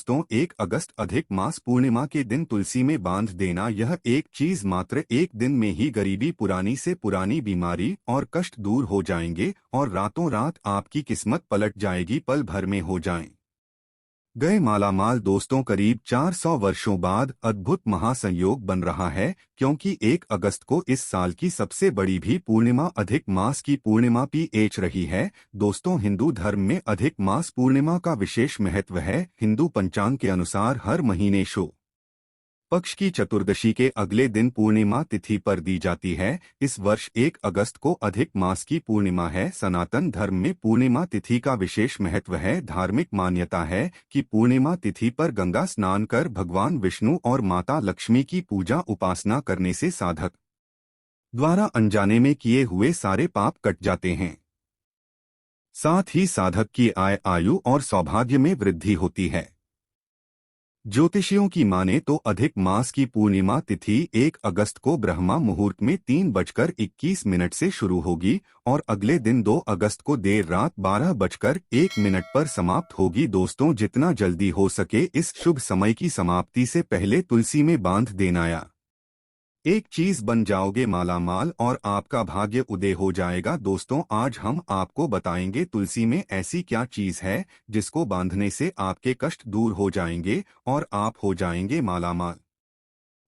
दोस्तों 1 अगस्त अधिक मास पूर्णिमा के दिन तुलसी में बांध देना, यह एक चीज मात्र एक दिन में ही गरीबी, पुरानी से पुरानी बीमारी और कष्ट दूर हो जाएंगे और रातों रात आपकी किस्मत पलट जाएगी, पल भर में हो जाएं गए मालामाल। दोस्तों करीब 400 वर्षों बाद अद्भुत महासंयोग बन रहा है, क्योंकि 1 अगस्त को इस साल की सबसे बड़ी भी पूर्णिमा अधिक मास की पूर्णिमा पीएच रही है। दोस्तों हिंदू धर्म में अधिक मास पूर्णिमा का विशेष महत्व है। हिंदू पंचांग के अनुसार हर महीने शुक्ल पक्ष की चतुर्दशी के अगले दिन पूर्णिमा तिथि पर दी जाती है। इस वर्ष 1 अगस्त को अधिक मास की पूर्णिमा है। सनातन धर्म में पूर्णिमा तिथि का विशेष महत्व है। धार्मिक मान्यता है कि पूर्णिमा तिथि पर गंगा स्नान कर भगवान विष्णु और माता लक्ष्मी की पूजा उपासना करने से साधक द्वारा अनजाने में किए हुए सारे पाप कट जाते हैं। साथ ही साधक की आयु और सौभाग्य में वृद्धि होती है। ज्योतिषियों की माने तो अधिक मास की पूर्णिमा तिथि 1 अगस्त को ब्रह्मा मुहूर्त में 3:21 से शुरू होगी और अगले दिन 2 अगस्त को देर रात 12:01 पर समाप्त होगी। दोस्तों जितना जल्दी हो सके इस शुभ समय की समाप्ति से पहले तुलसी में बांध देना या एक चीज बन जाओगे मालामाल और आपका भाग्य उदय हो जाएगा। दोस्तों आज हम आपको बताएंगे तुलसी में ऐसी क्या चीज है जिसको बांधने से आपके कष्ट दूर हो जाएंगे और आप हो जाएंगे मालामाल।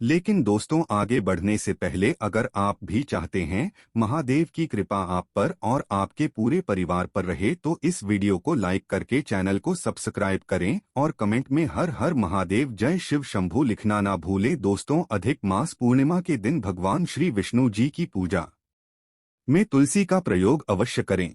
लेकिन दोस्तों आगे बढ़ने से पहले अगर आप भी चाहते हैं महादेव की कृपा आप पर और आपके पूरे परिवार पर रहे तो इस वीडियो को लाइक करके चैनल को सब्सक्राइब करें और कमेंट में हर हर महादेव जय शिव शंभू लिखना ना भूलें। दोस्तों अधिक मास पूर्णिमा के दिन भगवान श्री विष्णु जी की पूजा में तुलसी का प्रयोग अवश्य करें।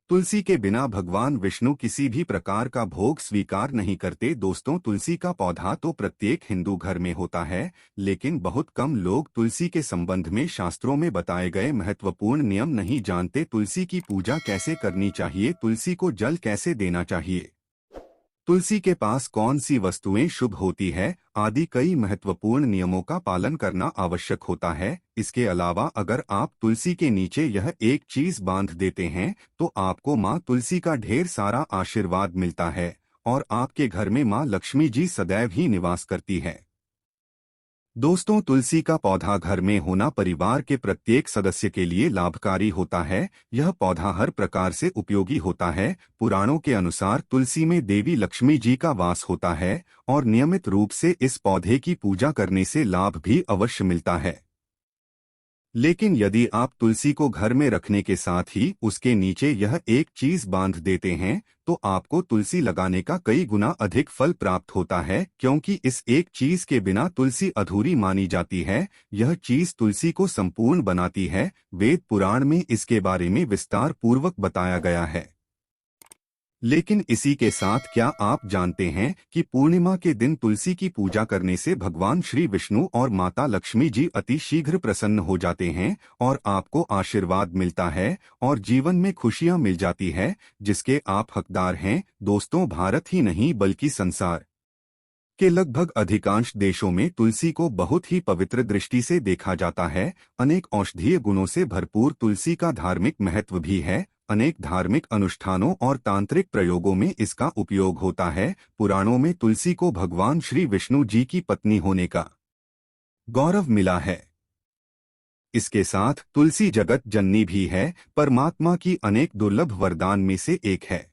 तुलसी के बिना भगवान विष्णु किसी भी प्रकार का भोग स्वीकार नहीं करते। दोस्तों तुलसी का पौधा तो प्रत्येक हिंदू घर में होता है, लेकिन बहुत कम लोग तुलसी के संबंध में शास्त्रों में बताए गए महत्वपूर्ण नियम नहीं जानते। तुलसी की पूजा कैसे करनी चाहिए, तुलसी को जल कैसे देना चाहिए, तुलसी के पास कौन सी वस्तुएं शुभ होती है आदि कई महत्वपूर्ण नियमों का पालन करना आवश्यक होता है। इसके अलावा अगर आप तुलसी के नीचे यह एक चीज बांध देते हैं तो आपको मां तुलसी का ढेर सारा आशीर्वाद मिलता है और आपके घर में मां लक्ष्मी जी सदैव ही निवास करती है। दोस्तों तुलसी का पौधा घर में होना परिवार के प्रत्येक सदस्य के लिए लाभकारी होता है। यह पौधा हर प्रकार से उपयोगी होता है। पुराणों के अनुसार तुलसी में देवी लक्ष्मी जी का वास होता है और नियमित रूप से इस पौधे की पूजा करने से लाभ भी अवश्य मिलता है। लेकिन यदि आप तुलसी को घर में रखने के साथ ही उसके नीचे यह एक चीज बांध देते हैं तो आपको तुलसी लगाने का कई गुना अधिक फल प्राप्त होता है, क्योंकि इस एक चीज के बिना तुलसी अधूरी मानी जाती है। यह चीज तुलसी को संपूर्ण बनाती है। वेद पुराण में इसके बारे में विस्तार पूर्वक बताया गया है। लेकिन इसी के साथ क्या आप जानते हैं कि पूर्णिमा के दिन तुलसी की पूजा करने से भगवान श्री विष्णु और माता लक्ष्मी जी अति शीघ्र प्रसन्न हो जाते हैं और आपको आशीर्वाद मिलता है और जीवन में खुशियां मिल जाती है जिसके आप हकदार हैं। दोस्तों भारत ही नहीं बल्कि संसार के लगभग अधिकांश देशों में तुलसी को बहुत ही पवित्र दृष्टि से देखा जाता है। अनेक औषधीय गुणों से भरपूर तुलसी का धार्मिक महत्व भी है। अनेक धार्मिक अनुष्ठानों और तांत्रिक प्रयोगों में इसका उपयोग होता है। पुराणों में तुलसी को भगवान श्री विष्णु जी की पत्नी होने का गौरव मिला है। इसके साथ तुलसी जगत जननी भी है, परमात्मा की अनेक दुर्लभ वरदान में से एक है।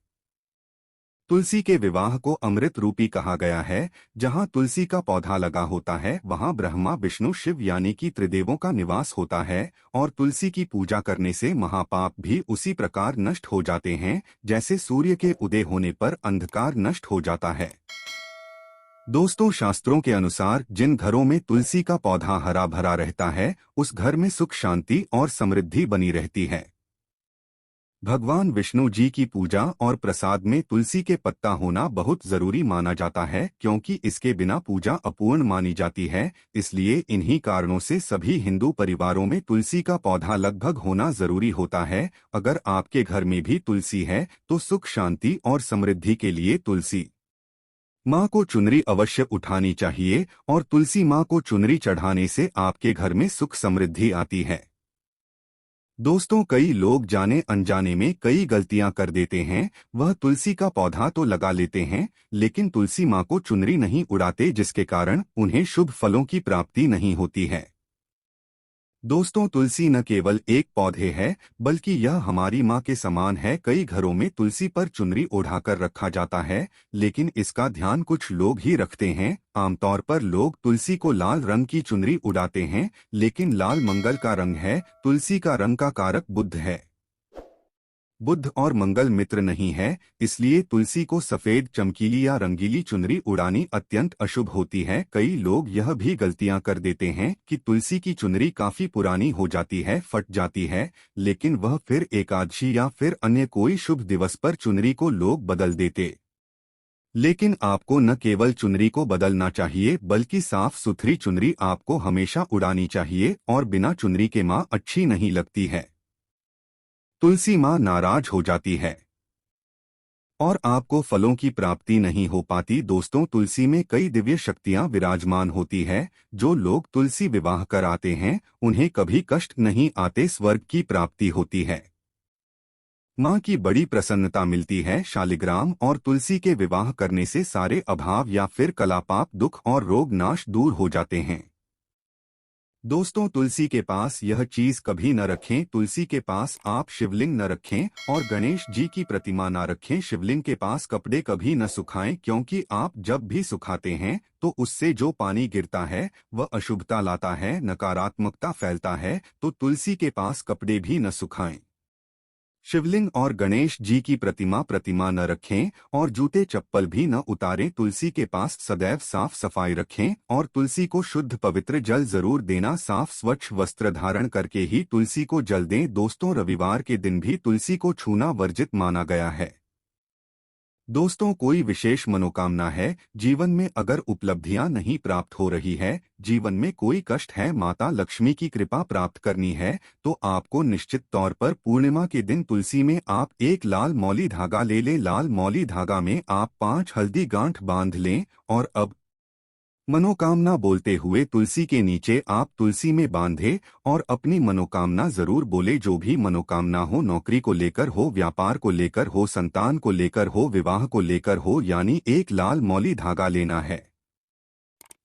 तुलसी के विवाह को अमृत रूपी कहा गया है। जहां तुलसी का पौधा लगा होता है वहां ब्रह्मा विष्णु शिव यानी कि त्रिदेवों का निवास होता है और तुलसी की पूजा करने से महापाप भी उसी प्रकार नष्ट हो जाते हैं जैसे सूर्य के उदय होने पर अंधकार नष्ट हो जाता है। दोस्तों शास्त्रों के अनुसार जिन घरों में तुलसी का पौधा हरा भरा रहता है उस घर में सुख शांति और समृद्धि बनी रहती है। भगवान विष्णु जी की पूजा और प्रसाद में तुलसी के पत्ता होना बहुत जरूरी माना जाता है, क्योंकि इसके बिना पूजा अपूर्ण मानी जाती है। इसलिए इन्हीं कारणों से सभी हिंदू परिवारों में तुलसी का पौधा लगभग होना जरूरी होता है। अगर आपके घर में भी तुलसी है तो सुख शांति और समृद्धि के लिए तुलसी माँ को चुनरी अवश्य उठानी चाहिए और तुलसी माँ को चुनरी चढ़ाने से आपके घर में सुख समृद्धि आती है। दोस्तों, कई लोग जाने अनजाने में कई गलतियां कर देते हैं। वह तुलसी का पौधा तो लगा लेते हैं, लेकिन तुलसी माँ को चुनरी नहीं उड़ाते, जिसके कारण उन्हें शुभ फलों की प्राप्ति नहीं होती है। दोस्तों, तुलसी न केवल एक पौधे है, बल्कि यह हमारी माँ के समान है। कई घरों में तुलसी पर चुनरी ओढ़ाकर रखा जाता है, लेकिन इसका ध्यान कुछ लोग ही रखते हैं। आमतौर पर लोग तुलसी को लाल रंग की चुनरी उड़ाते हैं, लेकिन लाल मंगल का रंग है। तुलसी का रंग का कारक बुध है। बुध और मंगल मित्र नहीं है, इसलिए तुलसी को सफेद, चमकीली या रंगीली चुनरी उड़ानी अत्यंत अशुभ होती है। कई लोग यह भी गलतियां कर देते हैं कि तुलसी की चुनरी काफी पुरानी हो जाती है, फट जाती है, लेकिन वह फिर एकादशी या फिर अन्य कोई शुभ दिवस पर चुनरी को लोग बदल देते। लेकिन आपको न केवल चुनरी को बदलना चाहिए, बल्कि साफ सुथरी चुनरी आपको हमेशा उड़ानी चाहिए, और बिना चुनरी के माँ अच्छी नहीं लगती है। तुलसी माँ नाराज हो जाती है और आपको फलों की प्राप्ति नहीं हो पाती। दोस्तों, तुलसी में कई दिव्य शक्तियां विराजमान होती है। जो लोग तुलसी विवाह कराते हैं, उन्हें कभी कष्ट नहीं आते, स्वर्ग की प्राप्ति होती है। माँ की बड़ी प्रसन्नता मिलती है। शालिग्राम और तुलसी के विवाह करने से सारे अभाव या फिर कलापाप, दुख और रोग नाश दूर हो जाते हैं। दोस्तों, तुलसी के पास यह चीज कभी न रखें। तुलसी के पास आप शिवलिंग न रखें और गणेश जी की प्रतिमा न रखें। शिवलिंग के पास कपड़े कभी न सुखाएं, क्योंकि आप जब भी सुखाते हैं तो उससे जो पानी गिरता है वह अशुभता लाता है, नकारात्मकता फैलता है। तो तुलसी के पास कपड़े भी न सुखाएं। शिवलिंग और गणेश जी की प्रतिमा न रखें और जूते चप्पल भी न उतारें। तुलसी के पास सदैव साफ सफाई रखें और तुलसी को शुद्ध पवित्र जल जरूर देना। साफ स्वच्छ वस्त्र धारण करके ही तुलसी को जल दें। दोस्तों, रविवार के दिन भी तुलसी को छूना वर्जित माना गया है। दोस्तों, कोई विशेष मनोकामना है, जीवन में अगर उपलब्धियां नहीं प्राप्त हो रही है, जीवन में कोई कष्ट है, माता लक्ष्मी की कृपा प्राप्त करनी है, तो आपको निश्चित तौर पर पूर्णिमा के दिन तुलसी में आप एक लाल मौली धागा ले लें। लाल मौली धागा में आप 5 हल्दी गांठ बांध लें और अब मनोकामना बोलते हुए तुलसी के नीचे आप तुलसी में बांधे और अपनी मनोकामना जरूर बोले। जो भी मनोकामना हो, नौकरी को लेकर हो, व्यापार को लेकर हो, संतान को लेकर हो, विवाह को लेकर हो, यानी एक लाल मौली धागा लेना है।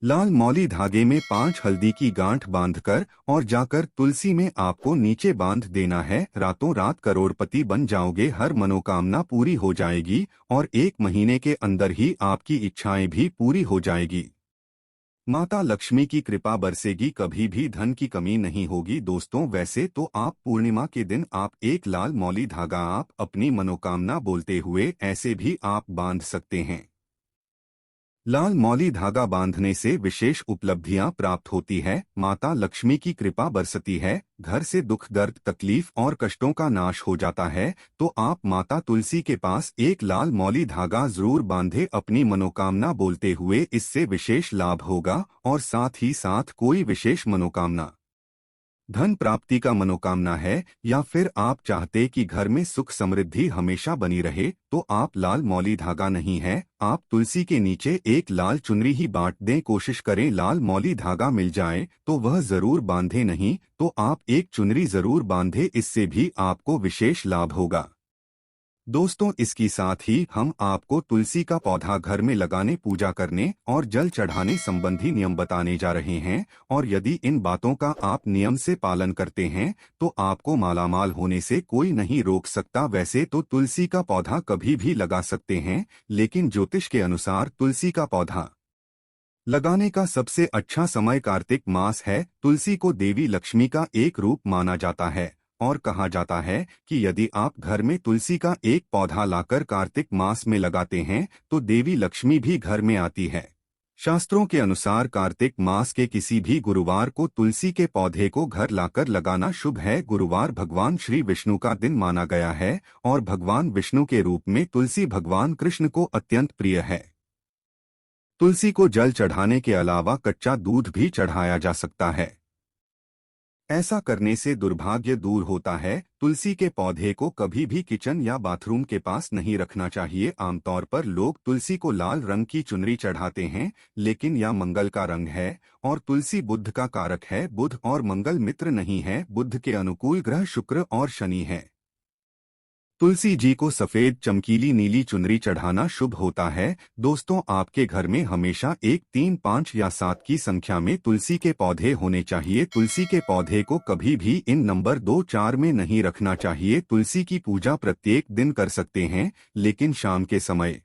लाल मौली धागे में 5 हल्दी की गांठ बांधकर और जाकर तुलसी में आपको नीचे बांध देना है। रातों रात करोड़पति बन जाओगे, हर मनोकामना पूरी हो जाएगी और 1 महीने के अंदर ही आपकी इच्छाएं भी पूरी हो जाएगी। माता लक्ष्मी की कृपा बरसेगी, कभी भी धन की कमी नहीं होगी। दोस्तों, वैसे तो आप पूर्णिमा के दिन आप एक लाल मौली धागा आप अपनी मनोकामना बोलते हुए ऐसे भी आप बांध सकते हैं। लाल मौली धागा बांधने से विशेष उपलब्धियां प्राप्त होती है, माता लक्ष्मी की कृपा बरसती है, घर से दुख, दर्द, तकलीफ और कष्टों का नाश हो जाता है। तो आप माता तुलसी के पास एक लाल मौली धागा जरूर बांधे अपनी मनोकामना बोलते हुए। इससे विशेष लाभ होगा और साथ ही साथ कोई विशेष मनोकामना, धन प्राप्ति का मनोकामना है, या फिर आप चाहते कि घर में सुख समृद्धि हमेशा बनी रहे, तो आप लाल मौली धागा नहीं है, आप तुलसी के नीचे एक लाल चुनरी ही बांट दें। कोशिश करें लाल मौली धागा मिल जाए तो वह जरूर बांधे, नहीं तो आप एक चुनरी जरूर बांधे, इससे भी आपको विशेष लाभ होगा। दोस्तों, इसके साथ ही हम आपको तुलसी का पौधा घर में लगाने, पूजा करने और जल चढ़ाने संबंधी नियम बताने जा रहे हैं, और यदि इन बातों का आप नियम से पालन करते हैं तो आपको मालामाल होने से कोई नहीं रोक सकता। वैसे तो तुलसी का पौधा कभी भी लगा सकते हैं, लेकिन ज्योतिष के अनुसार तुलसी का पौधा लगाने का सबसे अच्छा समय कार्तिक मास है। तुलसी को देवी लक्ष्मी का एक रूप माना जाता है और कहा जाता है कि यदि आप घर में तुलसी का एक पौधा लाकर कार्तिक मास में लगाते हैं तो देवी लक्ष्मी भी घर में आती है। शास्त्रों के अनुसार कार्तिक मास के किसी भी गुरुवार को तुलसी के पौधे को घर लाकर लगाना शुभ है। गुरुवार भगवान श्री विष्णु का दिन माना गया है और भगवान विष्णु के रूप में तुलसी भगवान कृष्ण को अत्यंत प्रिय है। तुलसी को जल चढ़ाने के अलावा कच्चा दूध भी चढ़ाया जा सकता है। ऐसा करने से दुर्भाग्य दूर होता है। तुलसी के पौधे को कभी भी किचन या बाथरूम के पास नहीं रखना चाहिए। आमतौर पर लोग तुलसी को लाल रंग की चुनरी चढ़ाते हैं, लेकिन यह मंगल का रंग है और तुलसी बुध का कारक है। बुध और मंगल मित्र नहीं है। बुध के अनुकूल ग्रह शुक्र और शनि है। तुलसी जी को सफेद चमकीली नीली चुनरी चढ़ाना शुभ होता है। दोस्तों, आपके घर में हमेशा 1, 3, 5 या 7 की संख्या में तुलसी के पौधे होने चाहिए। तुलसी के पौधे को कभी भी इन नंबर 2, 4 में नहीं रखना चाहिए। तुलसी की पूजा प्रत्येक दिन कर सकते हैं, लेकिन शाम के समय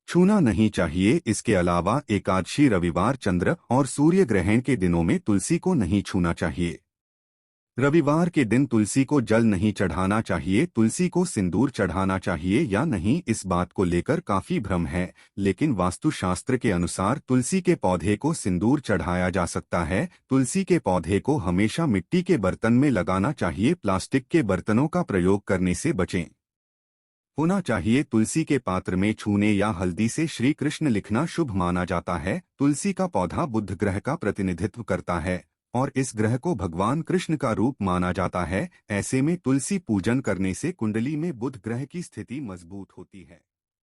छूना नहीं चाहिए। इसके अलावा एकादशी, रविवार, चंद्र और सूर्य ग्रहण के दिनों में तुलसी को नहीं छूना चाहिए। रविवार के दिन तुलसी को जल नहीं चढ़ाना चाहिए। तुलसी को सिंदूर चढ़ाना चाहिए या नहीं, इस बात को लेकर काफी भ्रम है, लेकिन वास्तुशास्त्र के अनुसार तुलसी के पौधे को सिंदूर चढ़ाया जा सकता है। तुलसी के पौधे को हमेशा मिट्टी के बर्तन में लगाना चाहिए। प्लास्टिक के बर्तनों का प्रयोग करने से बचें। होना चाहिए। तुलसी के पात्र में छूने या हल्दी से श्री कृष्ण लिखना शुभ माना जाता है। तुलसी का पौधा बुध ग्रह का प्रतिनिधित्व करता है और इस ग्रह को भगवान कृष्ण का रूप माना जाता है। ऐसे में तुलसी पूजन करने से कुंडली में बुध ग्रह की स्थिति मजबूत होती है।